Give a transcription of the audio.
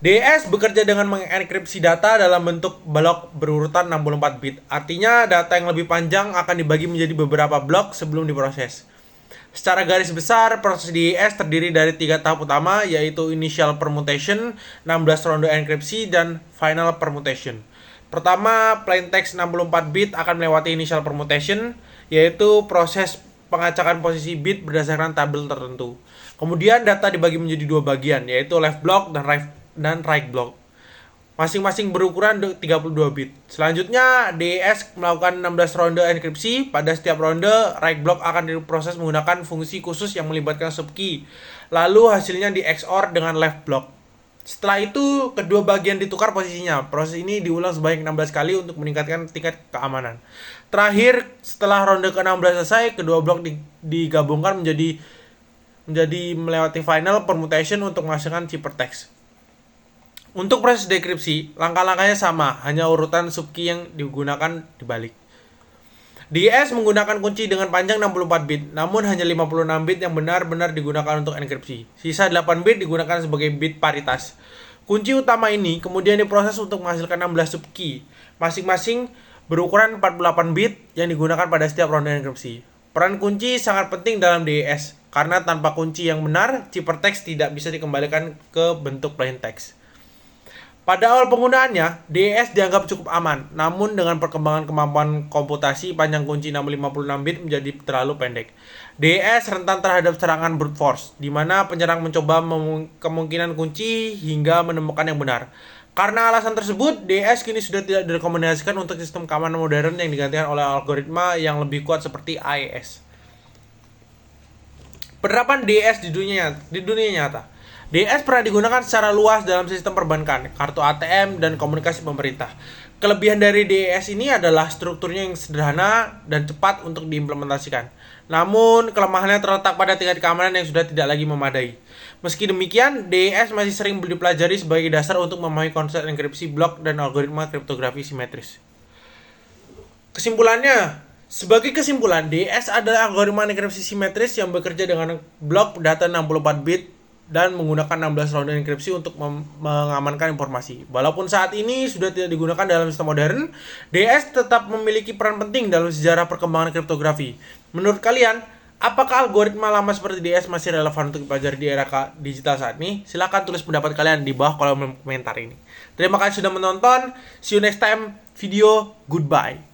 DES bekerja dengan mengenkripsi data dalam bentuk blok berurutan 64 bit. Artinya data yang lebih panjang akan dibagi menjadi beberapa blok sebelum diproses. Secara garis besar, proses DES terdiri dari 3 tahap utama, yaitu initial permutation, 16 ronde enkripsi, dan final permutation. Pertama, plain text 64 bit akan melewati initial permutation, yaitu proses pengacakan posisi bit berdasarkan tabel tertentu. Kemudian data dibagi menjadi dua bagian, yaitu left block dan right block. Masing-masing berukuran 32 bit. Selanjutnya, DES melakukan 16 ronde enkripsi. Pada setiap ronde, right block akan diproses menggunakan fungsi khusus yang melibatkan subkey. Lalu hasilnya di XOR dengan left block. Setelah itu, kedua bagian ditukar posisinya. Proses ini diulang sebanyak 16 kali untuk meningkatkan tingkat keamanan. Terakhir, setelah ronde ke-16 selesai, kedua blok digabungkan menjadi melewati final permutation untuk menghasilkan ciphertext. Untuk proses dekripsi, langkah-langkahnya sama, hanya urutan subkey yang digunakan dibalik. DES menggunakan kunci dengan panjang 64 bit, namun hanya 56 bit yang benar-benar digunakan untuk enkripsi. Sisa 8 bit digunakan sebagai bit paritas. Kunci utama ini kemudian diproses untuk menghasilkan 16 subkey, masing-masing berukuran 48 bit yang digunakan pada setiap ronde enkripsi. Peran kunci sangat penting dalam DES, karena tanpa kunci yang benar, ciphertext tidak bisa dikembalikan ke bentuk plain text. Pada awal penggunaannya, DES dianggap cukup aman, namun dengan perkembangan kemampuan komputasi, panjang kunci 656 bit menjadi terlalu pendek. DES rentan terhadap serangan brute force, di mana penyerang mencoba kemungkinan kunci hingga menemukan yang benar. Karena alasan tersebut, DES kini sudah tidak direkomendasikan untuk sistem keamanan modern yang digantikan oleh algoritma yang lebih kuat seperti AES. Penerapan DES di dunia nyata. DES pernah digunakan secara luas dalam sistem perbankan, kartu ATM, dan komunikasi pemerintah. Kelebihan dari DES ini adalah strukturnya yang sederhana dan cepat untuk diimplementasikan. Namun, kelemahannya terletak pada tingkat keamanan yang sudah tidak lagi memadai. Meski demikian, DES masih sering dipelajari sebagai dasar untuk memahami konsep enkripsi blok dan algoritma kriptografi simetris. Sebagai kesimpulan, DES adalah algoritma enkripsi simetris yang bekerja dengan blok data 64 bit dan menggunakan 16 ronde enkripsi untuk mengamankan informasi. Walaupun saat ini sudah tidak digunakan dalam sistem modern, DES tetap memiliki peran penting dalam sejarah perkembangan kriptografi. Menurut kalian, apakah algoritma lama seperti DES masih relevan untuk dipelajari di era digital saat ini? Silahkan tulis pendapat kalian di bawah kolom komentar ini. Terima kasih sudah menonton. See you next time video. Goodbye.